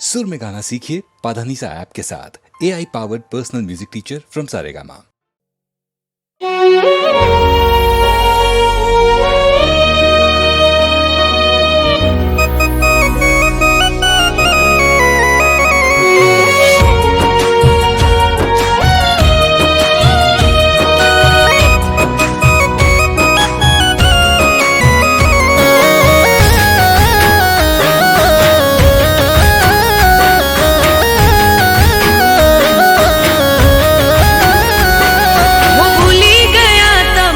सुर में गाना सीखिए पाधानीसा ऐप के साथ। AI powered personal music teacher from Saregama. वो भूली गया था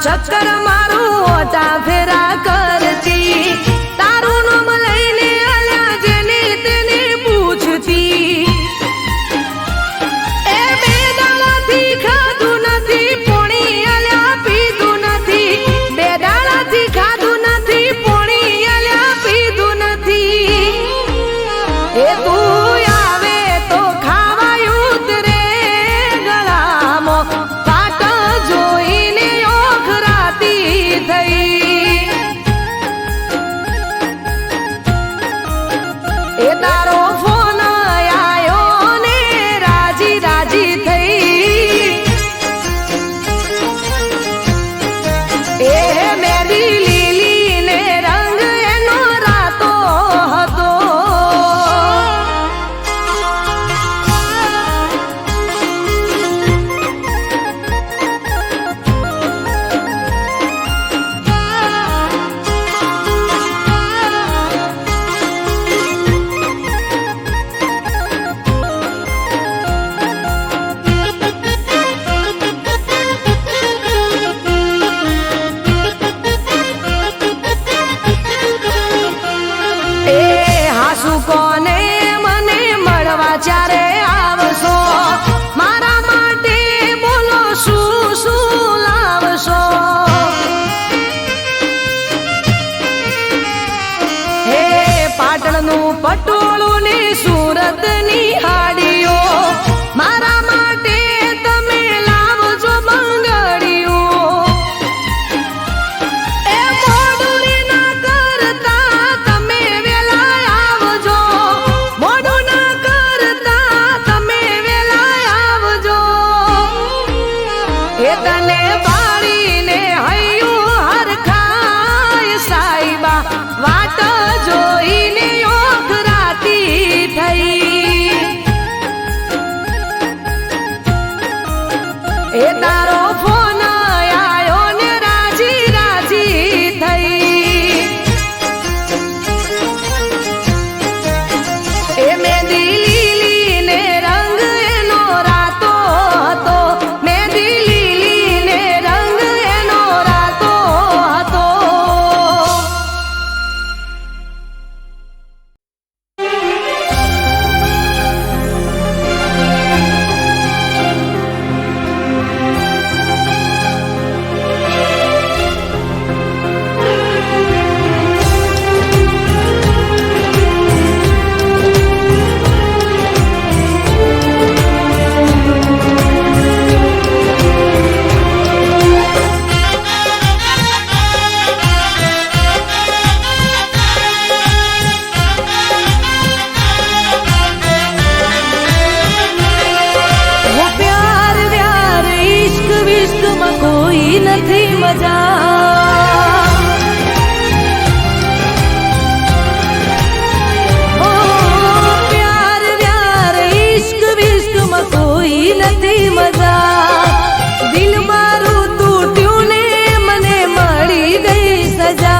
ચક્કર મારું ઓટા ફેરા કરતી તારું નામ લઈને આલ્યા જેને તેને પૂછતી એ બે દાડાથી ખાધું નથી પોણી આલ્યા પીધું નથી બે દાડાથી ખાધું નથી પોણી આલ્યા પીધું નથી એ તું આવે તો ખાવાય ઉતરે ગળામાં પાટ જોઈને ઓખરાતી થઈ એ તારો ફોન આયો ને રાજી રાજી થઈ એ મેરી લીલી ને રંગ એનો રાતો હતો એ હાસુ કોને મને મળવા ચારે આવશો મારા માટે બોલો શું શું લાવશો હે પાટણનું પટોળું ને સુરતની હાડીઓ મારા માટે તમે લાવજો બંગડીઓ એ મોડું ના કરતા તમે વેલા આવજો મોડું ના કરતા તમે વેલા આવજો એ તને બાળીને હૈયું હરખાય સાઈબા વાટ જોઈને ઓખરાતી થઈ એ તારો ફોન આયો ને રાજી રાજી થઈ એ મેંદી લીલી ને રંગ એનો રાતો હતો મેંદી લીલી ને રંગ એનો રાતો હતો वो प्यार व्यार इश्क विश्क में कोई નથી મજા ओ प्यार व्यार इश्क विश्क में कोई નથી મજા દિલ મારું તૂટ્યું ને મને મળી ગઈ સજા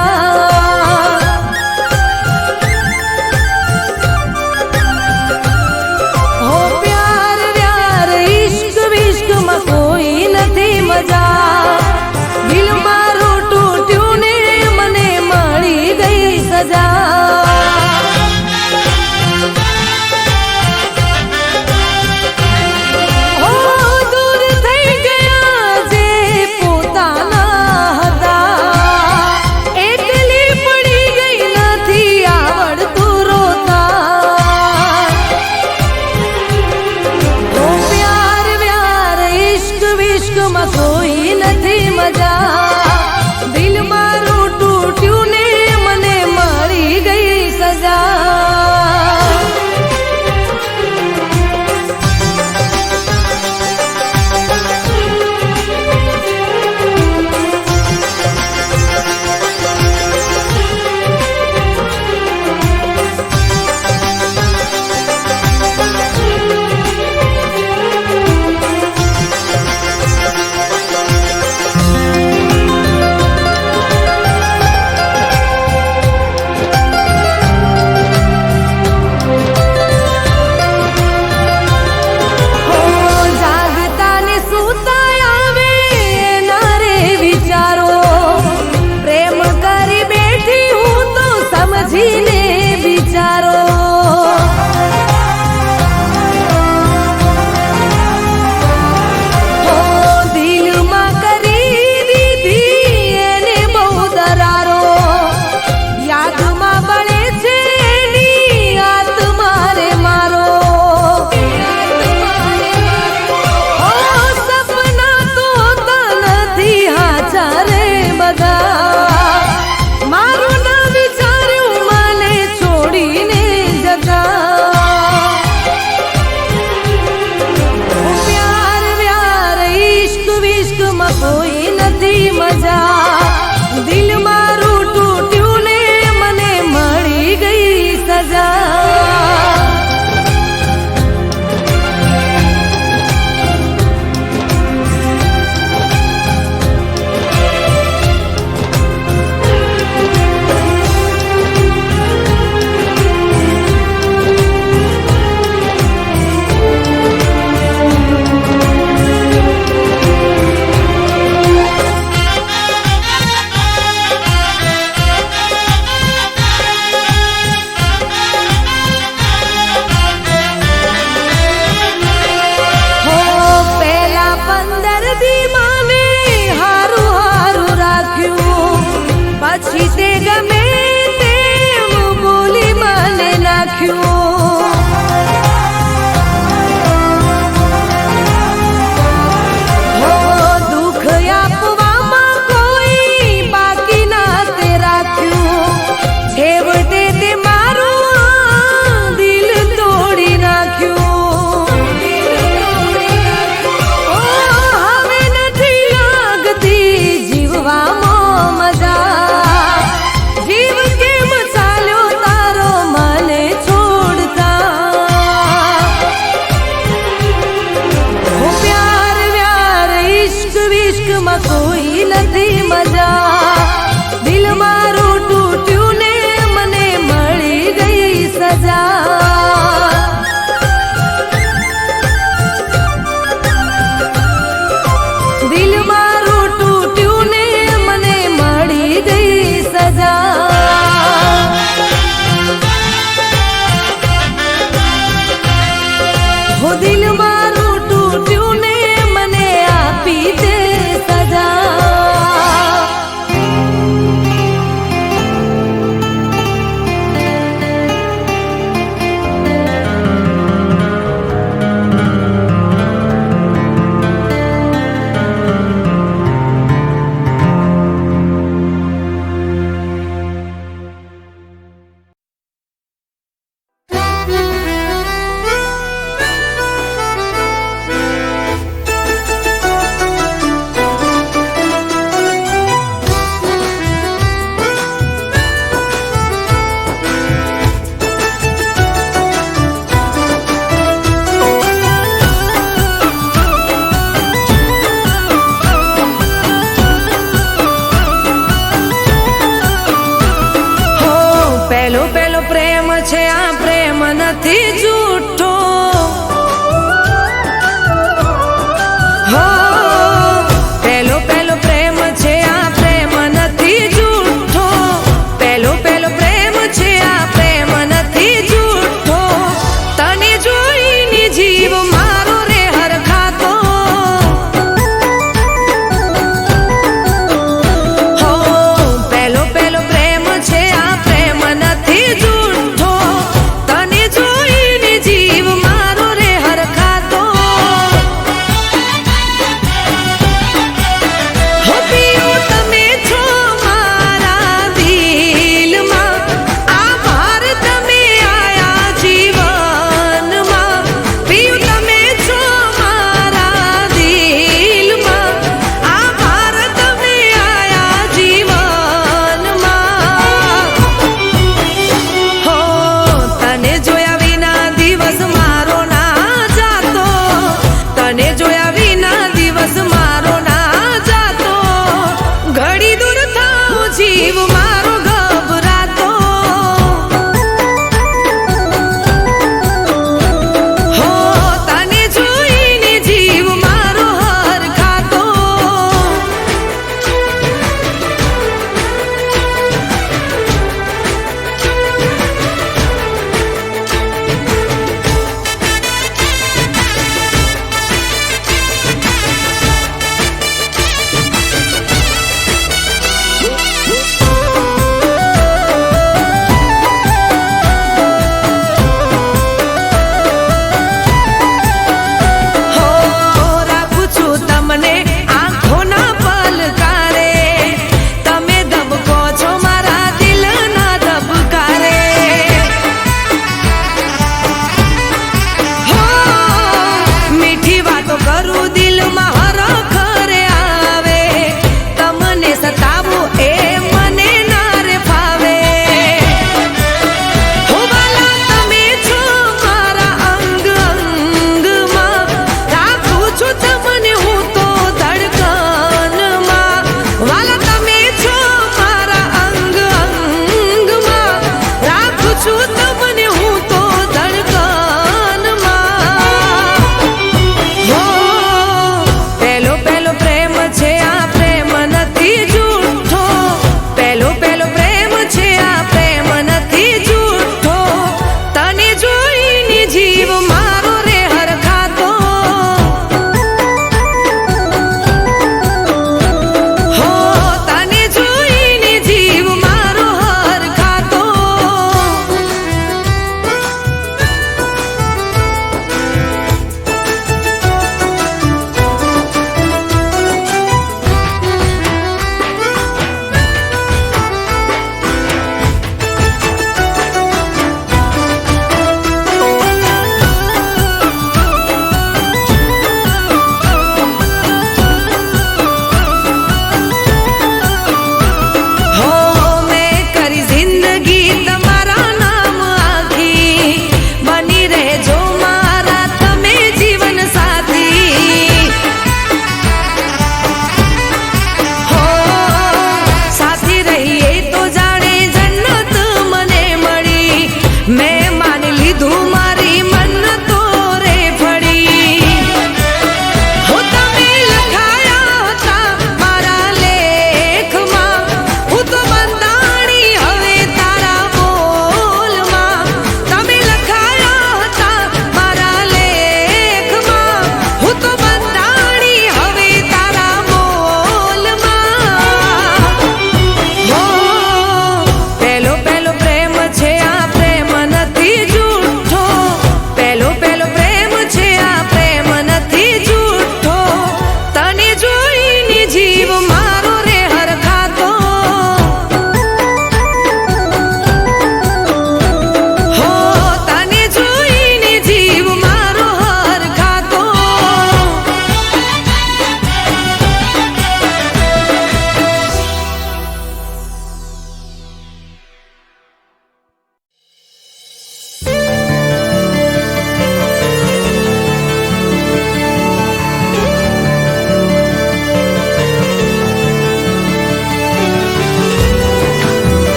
हो प्यार व्यार इश्क विश्क में कोई નથી મજા દિલ મારું તૂટ્યું ને મને મળી ગઈ સજા હો દૂર થઈ ગયા જે પોતાના હતા એકલી પડી ગઈ નથી આવડતું રોતા ओ प्यार व्यार इश्क विश्क में कोई નથી મજા દિલ મારું તૂટ્યું ને મને મળી ગઈ સજા એમાં કોઈ નથી મજા. દિલ મારું તૂટ્યું ને મને મળી ગઈ સજા.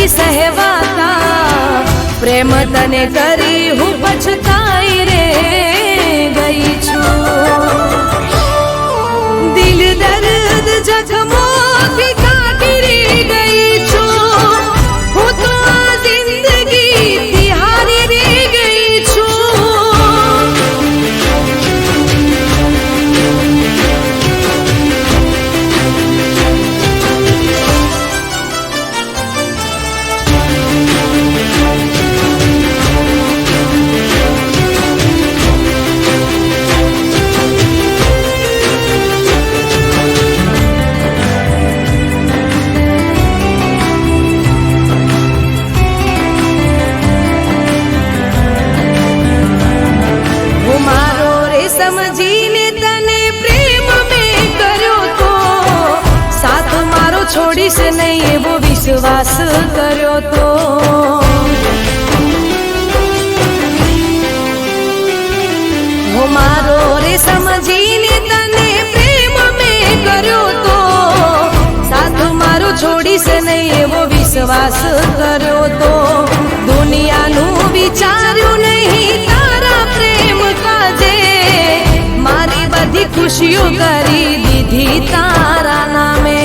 નથી સહેવાતા, પ્રેમ તને કરી હું પછતાઈ રે ગઈ છું. દિલ દર્દ જખમોથી કાઢી રે ગઈ છું, હું તો આ જિંદગીથી હારી રે ગઈ છું. સમજીને તને પ્રેમ મેં કર્યો તો, સાથ મારો છોડીશ નહીં એવો વિશ્વાસ કર્યો તો. હો મારો રે સમજીને તને પ્રેમ મેં કર્યો તો, સાથ મારો છોડીશ નહીં એવો વિશ્વાસ કર્યો તો. દુનિયાનું વિચાર્યું નહીં તારા પ્રેમ કાજે, મારી બધી ખુશીઓ કરી દીધી તારા નામે.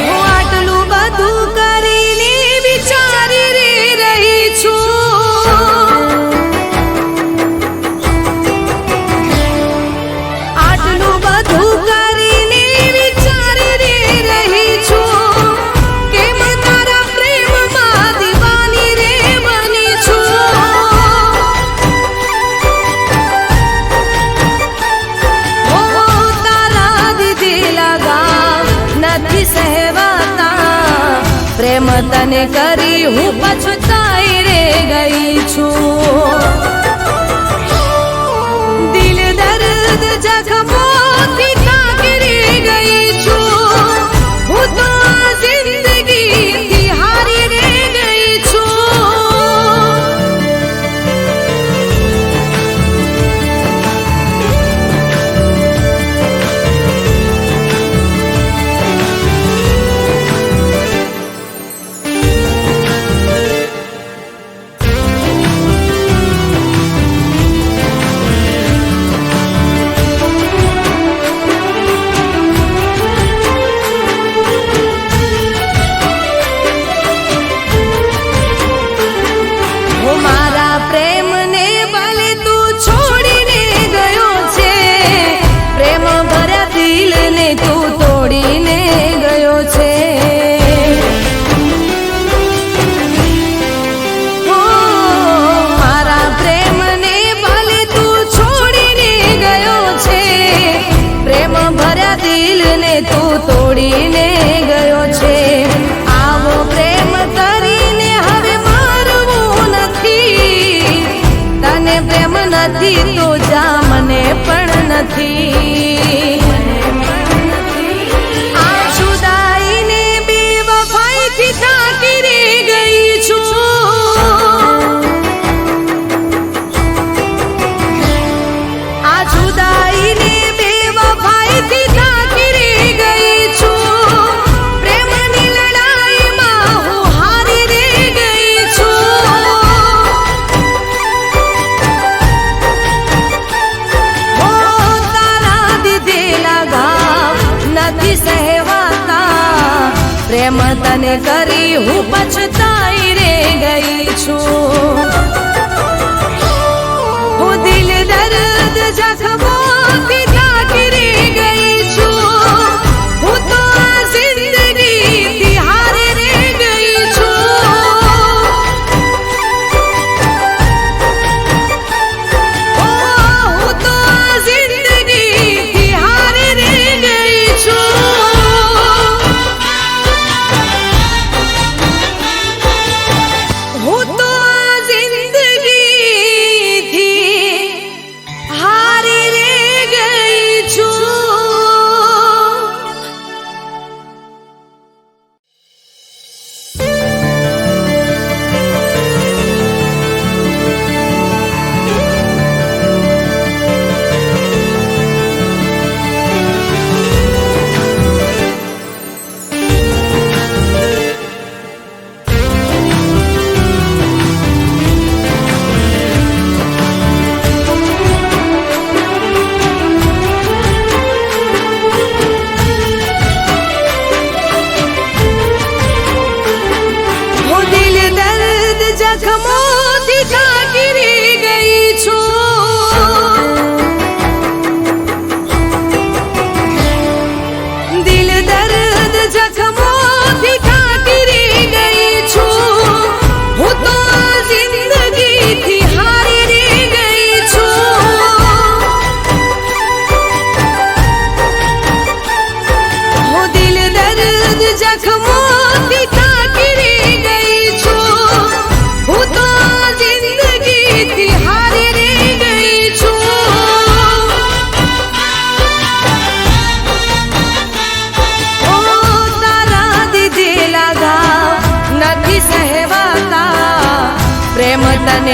હું આટલું બધું કરીને વિચારી રે રહી છું, આટલું બધું કરીને વિચારી રે રહી છું, કેમ તારા પ્રેમમાં દીવાની રે બની છું. નથી સહેવાતા, પ્રેમ તને કરી હું પછતાઈ રે ગઈ છું. દિલ દર્દ જખમોથી કાઢી રે ગઈ છું, હું તો આ જિંદગીથી હારી રે ગઈ છું. મારા પ્રેમને ભલે તું છોડીને ગયો છે, પ્રેમ ભર્યા દિલને તું તોડીને ગયો છે. ઓ મારા પ્રેમને ભલે તું છોડીને ગયો છે, પ્રેમ ભર્યા દિલને તું તોડીને ગયો છે. આવો પ્રેમ કરીને હવે તને પ્રેમ નથી તો જા, મને પણ નથી. આ જુદાઈને બેવફાઈથી થાકી રે ગઈ છું, આ જુદાઈને બેવફાઈથી થાકી રે ગઈ છું, પ્રેમની લડાઈમાં હું હારી રે ગઈ છું. નથી સહેવાતા, પ્રેમ તને કરી હું પછતાઈ રે ગઈ છું. હું દિલ દર્દ જખમોથી કાઢી રે ગઈ છું, હું તો આ જિંદગીથી હારી રે ગઈ છું. હું તો આ જિંદગીથી હારી રે ગઈ છું. હું તો આ જિંદગીથી હારી રે ગઈ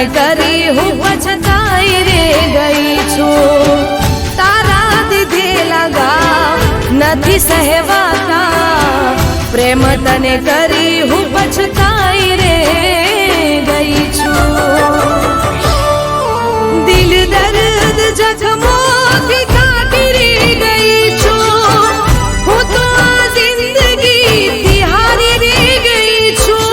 તને કરી હું પછતાઈ રે ગઈ છું. તારા દીધેલા ઘાવ નથી સહેવાતા, પ્રેમ તને કરી હું પછતાઈ રે ગઈ છું. દિલ દર્દ જખમોથી કાતરી ગઈ છું, હું તો આ જિંદગીથી હારી રે ગઈ છું.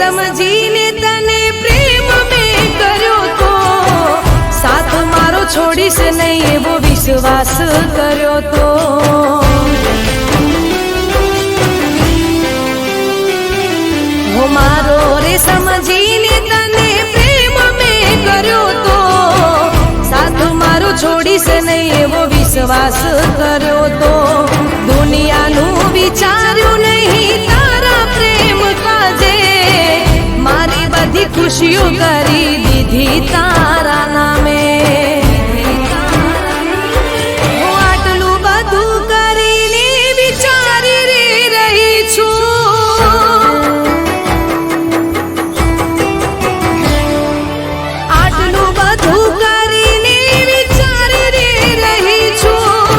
સમજીને તને પ્રેમ મેં કર્યો તો, સાથ મારો છોડીશ નહીં એવો વિશ્વાસ કર્યો તો. હો મારો રે સમજીને તને પ્રેમ મેં કર્યો તો, સાથ મારો છોડીશ નહીં એવો વિશ્વાસ કર્યો તો. દુનિયાનું વિચાર્યું નહીં તારા પ્રેમ કાજે, મારી બધી ખુશીઓ કરી દીધી તારા નામે. હું આટલું બધું કરીને વિચારી રે રહી છું, આટલું બધું કરીને વિચારી રે રહી છું,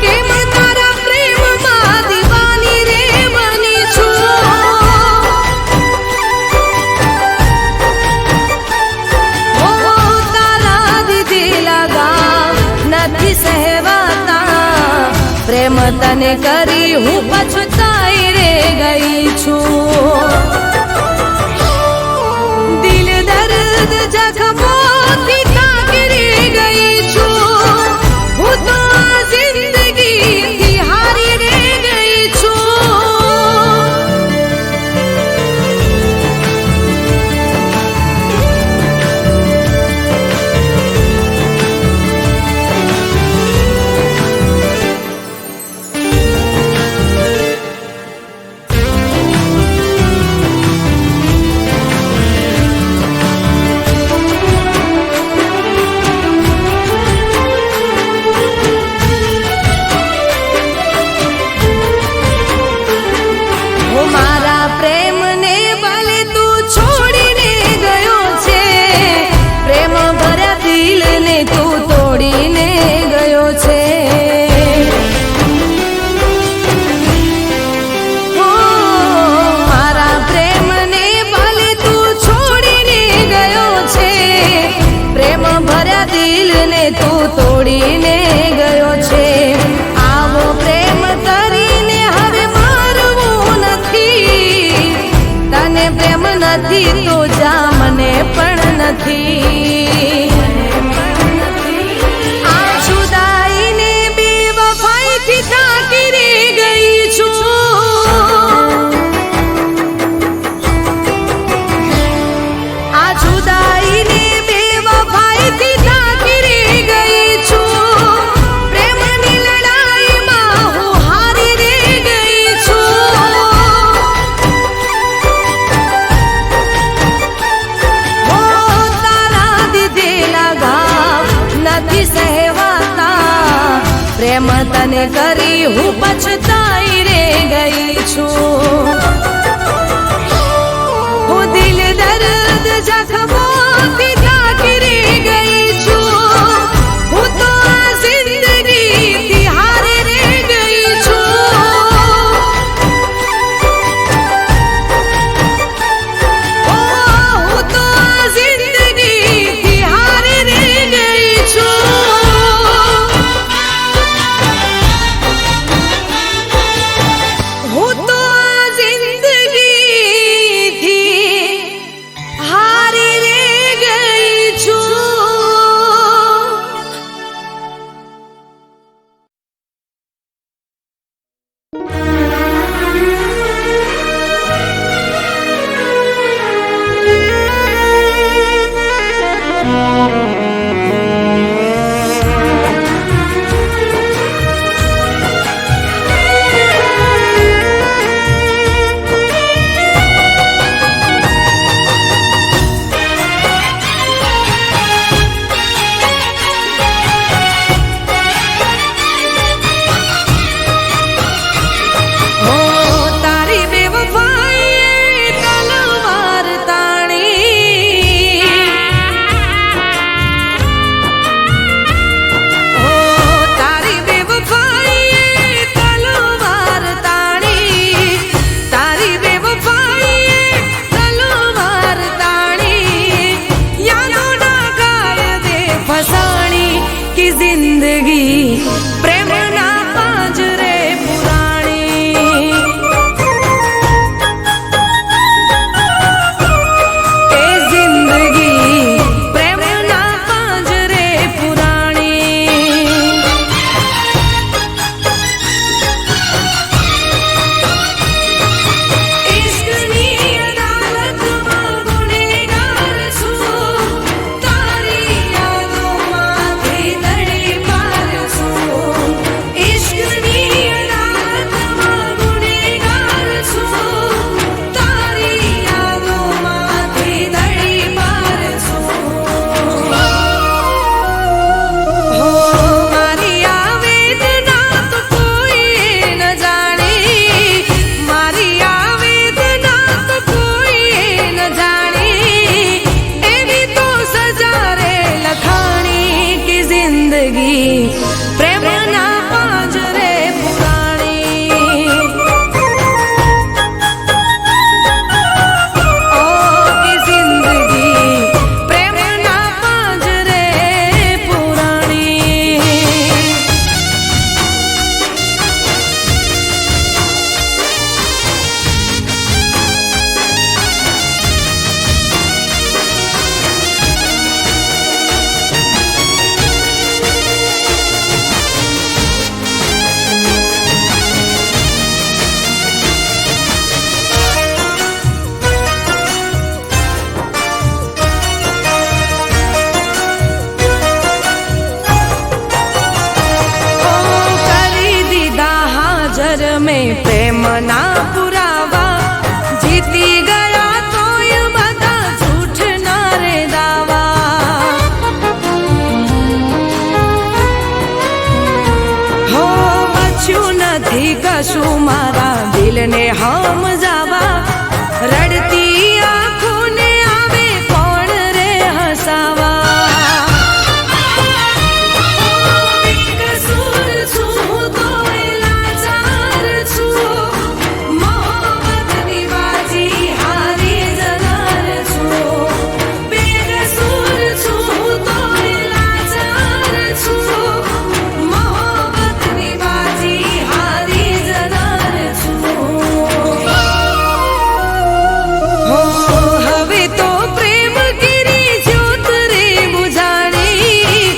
કેમ તારા પ્રેમમાં દીવાની રે બની છું. પ્રેમ તને કરી હું પછતાઈ રે ગઈ છું. દિલ દર્દ જખમોથી કાતરી ગઈ છું, હું તો આ જિંદગીથી હારી રે ગઈ છું. મારા પ્રેમને ભલે તું છોડીને ગયો છે, પ્રેમ ભર્યા દિલને તું તોડીને ગયો છે. હો મારા પ્રેમને ભલે તું છોડીને ગયો છે, પ્રેમ ભર્યા દિલને તું તોડીને ગયો છે. આવો પ્રેમ કરીને હવે તને પ્રેમ નથી તો જા મને પણ નથી. આ જુદાઈને બેવફાઈથી થાકી રે ગઈ છું, આ જુદાઈને બેવફાઈથી થાકી રે ગઈ છું. પ્રેમની લડાઈમાં હું હારી રે ગઈ છું. પ્રેમ તને કરી હું પછતાઈ રે ગઈ છું. હું દિલ દર્દ જખમોથી થાકી રે ગઈ છું, હું તો આ જિંદગીથી હારી રે ગઈ છું. હું તો આ જિંદગીથી હારી રે ગઈ છું. હું તો આ જિંદગીથી હારી રે ગઈ છું. જિંદગી પ્રેમના પાંજરે પુરાણી એ જિંદગી પ્રેમના પાંજરે પુરાણી ઇશ્કની અદાલતમાં ગુનેગાર છું તારી યાદોમાંથી દડી પાર છું ઇશ્કની અદાલતમાં ગુનેગાર છું તારી યાદોમાંથી દડી પાર છું હો મારી આ વેદના તો કોઈ ન જાણી મારી આ વેદના તો કોઈ ન જાણી એવી તો સજા રે લખાણી કે જિંદગી પ્રેમના પાંજરે પુરાણી ઓ કે જિંદગી પ્રેમના પાંજરે પુરાણી કરી દીધા હાજર મેં પ્રેમના પુરાવા જીતી ગયા તોય બધા જૂઠના રે દાવા હો બચ્યું નથી કશું મારા દિલને સમજાવા રડતી આંખોને આવે કોણ રે હસાવા બેકસૂર છું તોય લાચાર છું મોહબ્બતની બાજી હારી જનાર છું બેકસૂર છું તોય લાચાર છું મોહબ્બતની બાજી હારી જનાર છું હો હવે તો પ્રેમ કેરી જ્યોત રે બુઝાણી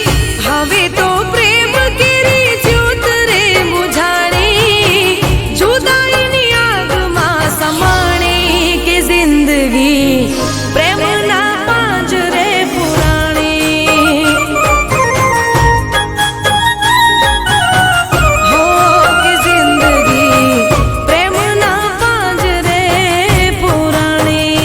હવે તો પ્રેમ કેરી જ્યોત રે બુઝાણી જુદાઈની આગમાં સમાણી કે જિંદગી પ્રેમના પાંજરે પુરાણી હો કે જિંદગી પ્રેમના પાંજરે પુરાણી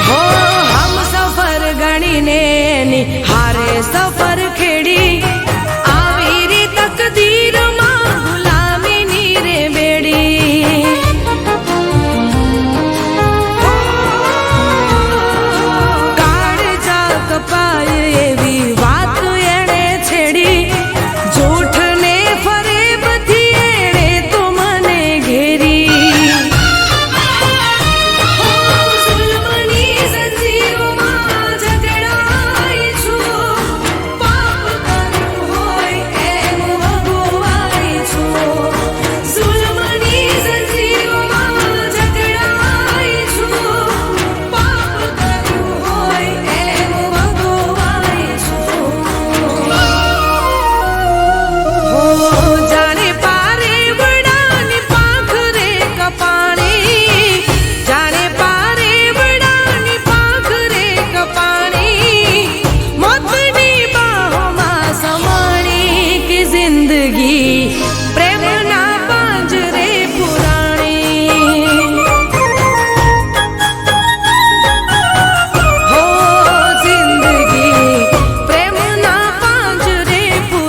હો હમ સફર ગણીને એની હારે સફર ખેડી આવી રે તકદીરમાં ગુલામીની રે બેડી કાળજા કપાય એવી વાત એણે છેડી જૂઠને ફરેબથી એણે તો મને ઘેરી સુલમની સંજીવમાં ઝઘડાઈ છું પાપ કર્યું હોય એમ ભગવાઈ છું સુલમની સંજીવમાં ઝઘડાઈ છું પાપ કર્યું હોય એમ ભગવાઈ છું હો જાણે પારે વડાની પાંખ રે કપાણી જાણે પારે વડાની પાંખ રે કપાણી મોતની બાહોમાં સમાણી કે જિંદગી પ્રેમના પાંજરે પુરાણી હો જિંદગી પ્રેમના પાંજરે પુરાણી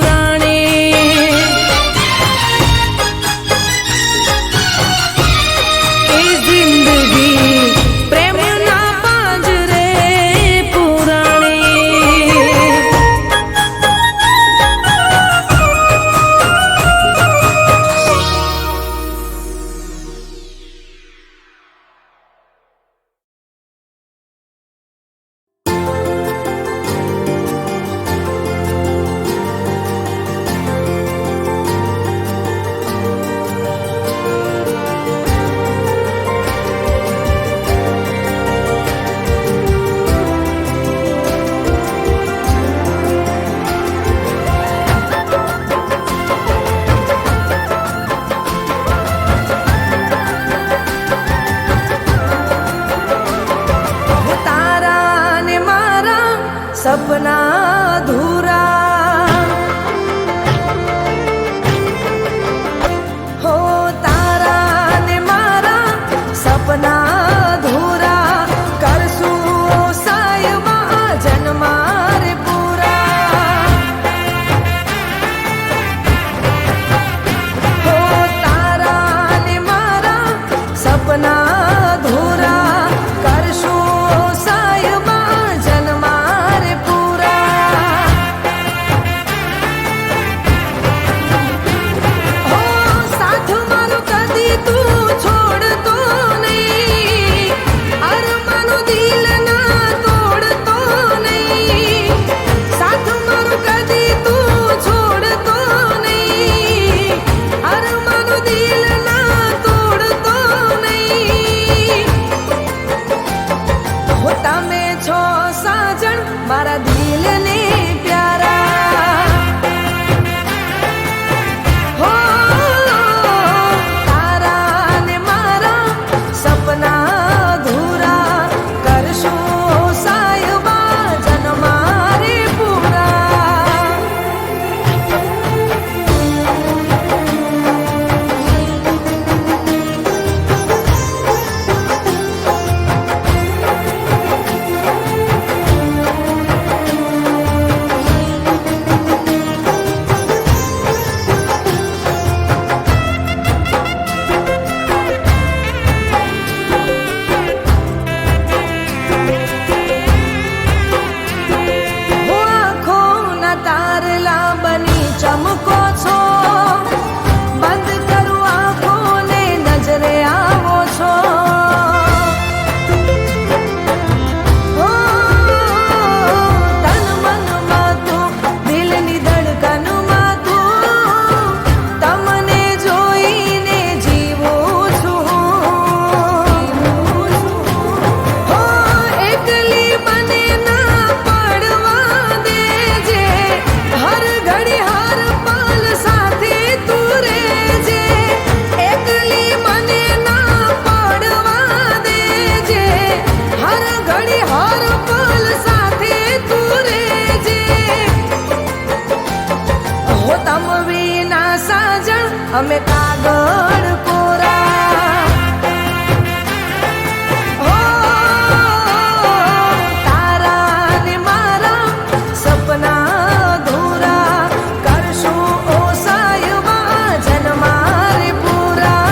તમ વિના સાજણ અમે કાગળ કોરા હો તારા ને મારા સપના ધૂરા કરશું ઓ સાયબા જન્મારે પૂરા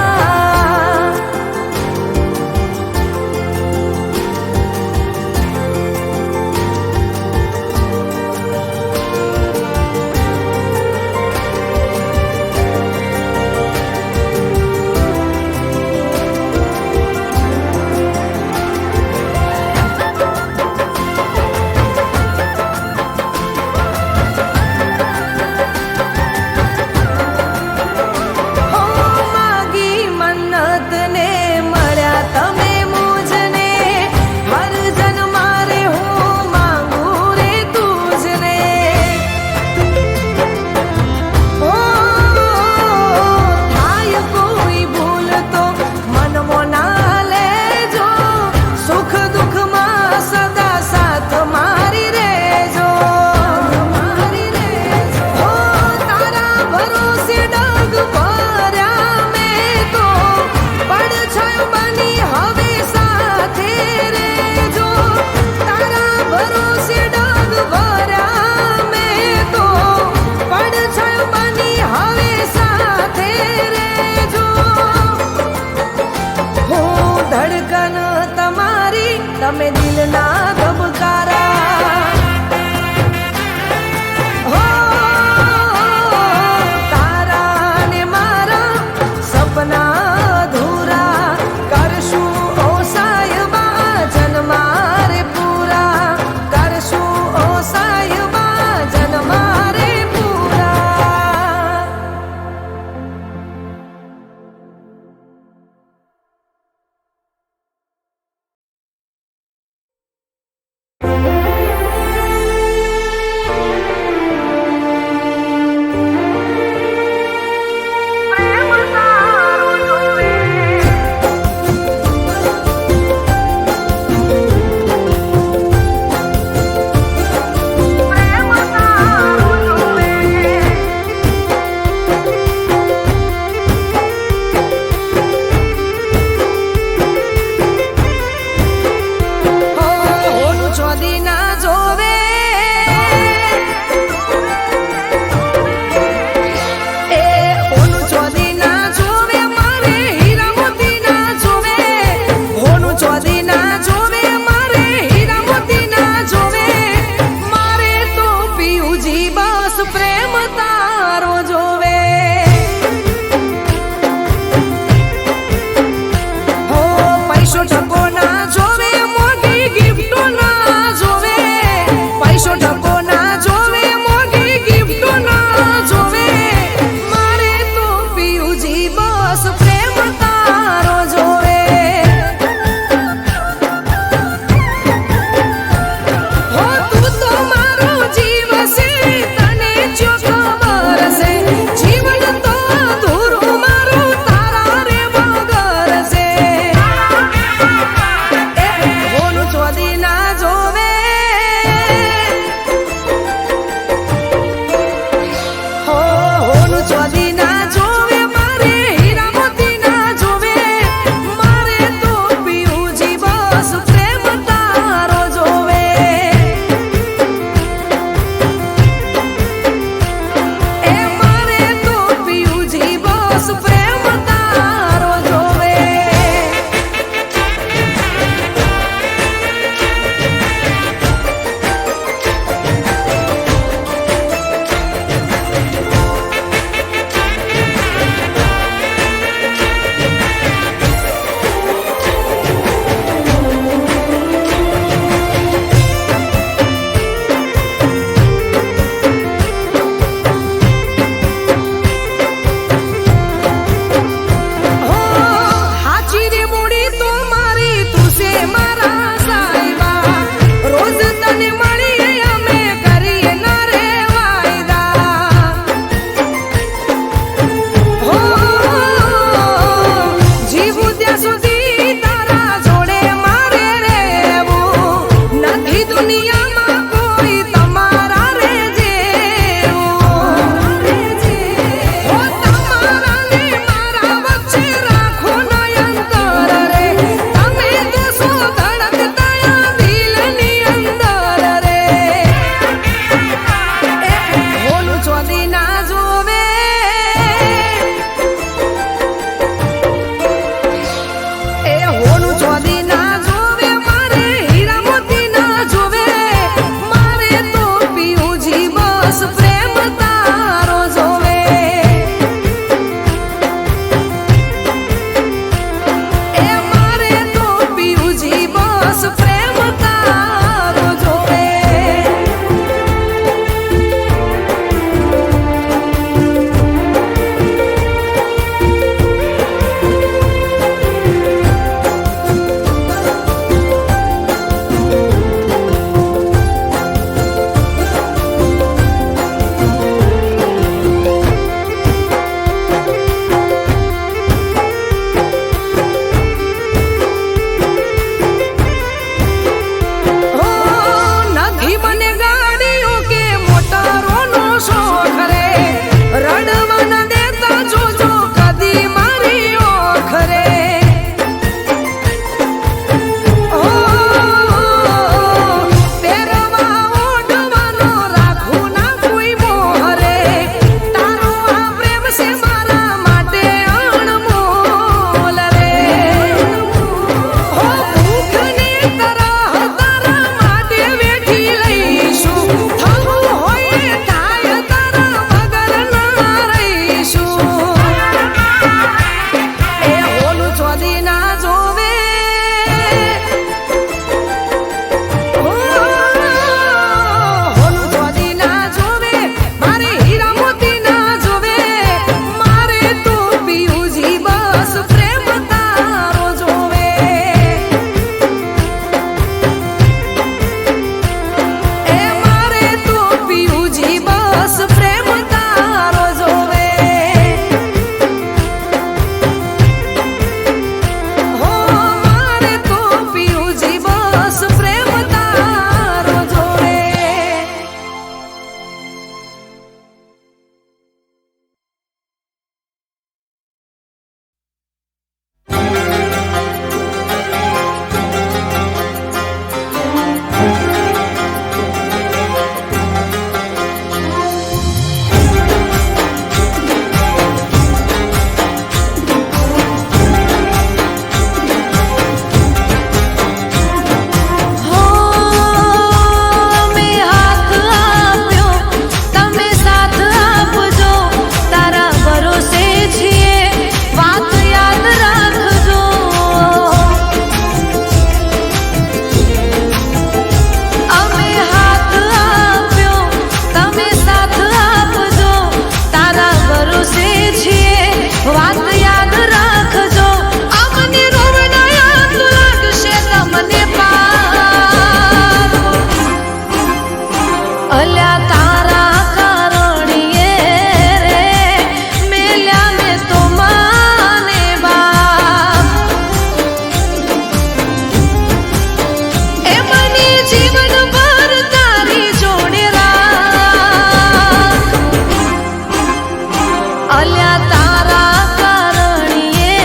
અલ્યા તારા કરણીએ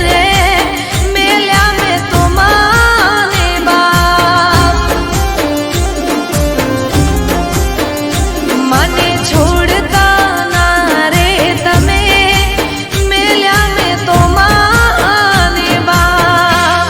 રે મેલ્યા મેં તો માને બાપ. મને છોડતા ના રે તમે મેલ્યા મેં તો માને બાપ.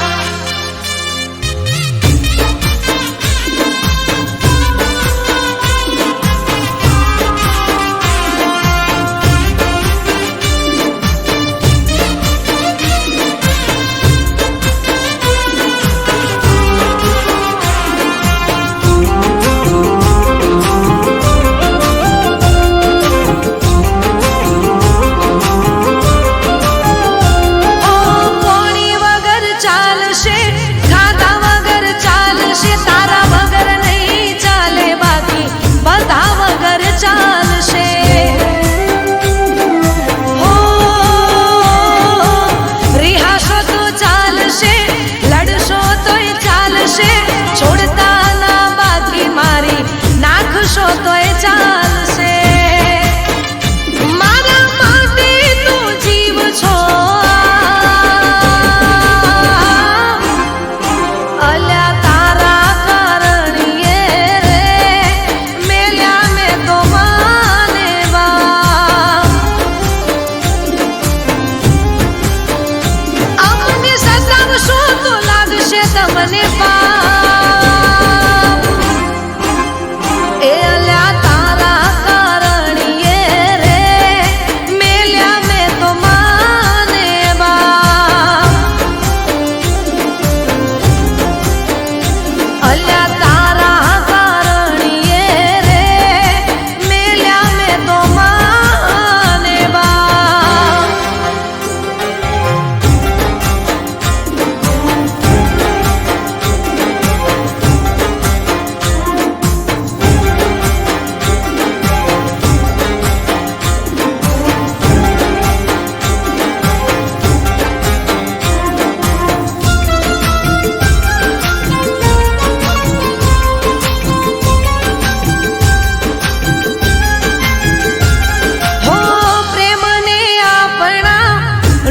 કોણી વગર ચાલશે ખાધા વગર ચાલશે તારા વગર નહીં ચાલે બાકી બધા વગર ચાલશે. હો રિહાશો તો ચાલશે લડશો તોય ચાલશે છોડતા ના બાકી મારી નાખશો તોય ચાલશે. મારા માટે તું જીવ છો અલ્યા તારા કરણીએ રે મેલ્યા મેં તો માને બાપ. અમને સતાવશો તો લાગશે તમને પાપ. એ અલ્યા તારા કરણીએ રે મેલ્યા મેં તો માને બાપ. અલ્યા તારા કરણીએ રે મેલ્યા મેં તો માને બાપ. હો પ્રેમને આપણા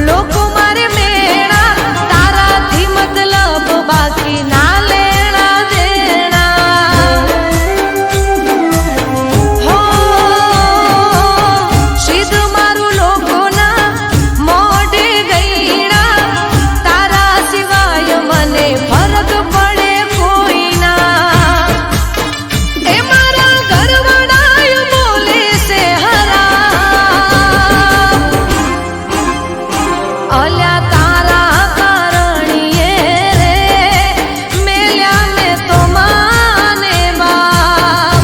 લોકો મારે મેળા તારાથી મતલબ બાકી ના લેણા દેણા. હો સીધ મારું લોકોના મોઢે ગઈડા તારા સિવાય મને ફરક પડે કોઈના. એ મારા ઘરવાળાએ બોલે છે હરામ. અલ્યા તારા કરણીએ રે મેલ્યા મેં તો માને બાપ.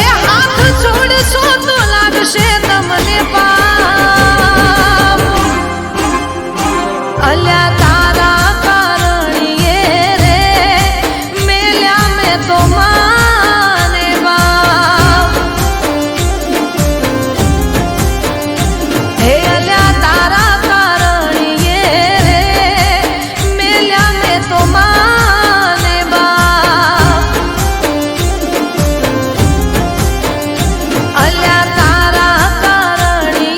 એ હાથ છોડશો તો લાગશે તમને પાપ. અલ્યા તારા કરણીએ રે મેલ્યા મેં તો માને બાપ. હે અલ્યા તારા કરણીએ રે મેલ્યા મેં તો માને બાપ. અલ્યા તારા કરણીએ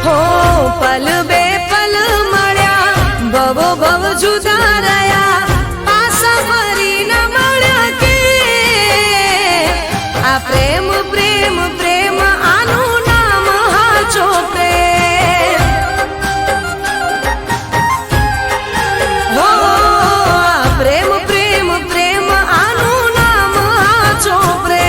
હો પલ બે પલ મળ્યા ભવો ભવ જુદા રહ્યા પાછા ફરી ન મળ્યા કે આ પ્રેમ પ્રેમ પ્રેમ આનું નામ હાચો પ્રેમ હો આ પ્રેમ પ્રેમ પ્રેમ આનું નામ હાચો પ્રેમ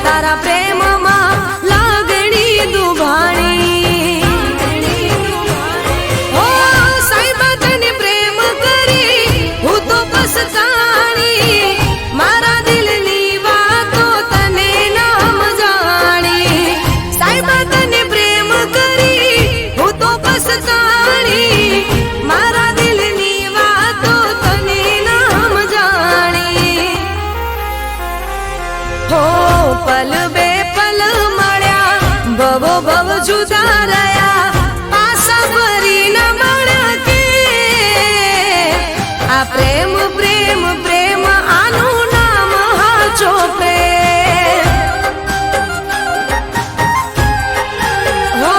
તારા પ્રેમમાં લાગણી દુભાણી હો સાહેબ તને પ્રેમ કરી હું તો પછતાણી મારા દિલની વાતો તને નામ જાણી સાહેબ તને પ્રેમ કરી હું તો પછતાણી મારા દિલની વાતો તને નામ જાણી હો પલ બે પલ મળ્યા ભવો ભવ જુદા રહ્યા પાછા ફરી ન મળ્યા કે આ પ્રેમ પ્રેમ પ્રેમ આનું નામ હાચો પ્રેમ હો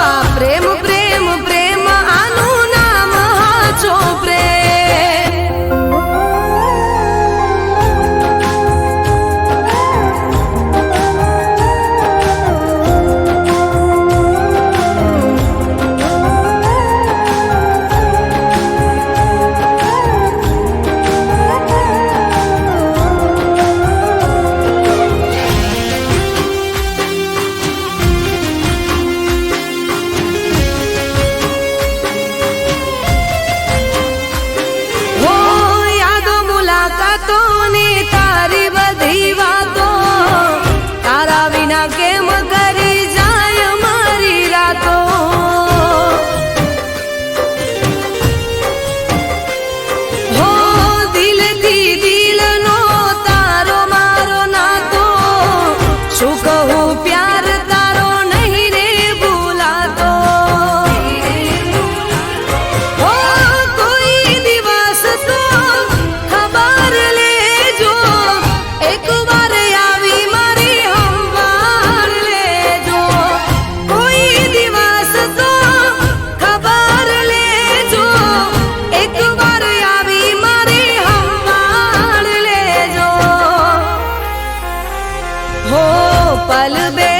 આ પ્રેમ પ્રેમ પ્રેમ આનું નામ હાચો પ્રેમ તારી બધી વાતો તારા વિના કેમ કરી જાય મારી રાતો હો દિલથી દિલનો તારો મારો નાતો શું કહું પ્યાર તારો નહીં રે ભૂલાતો હો કોઈ દિવસ તો ખબર એક વાર આવી મારી સંભાળ લેજો કોઈ દિવસ તો ખબર લેજો એક વાર આવી મારી સંભાળ લેજો હો પલ બે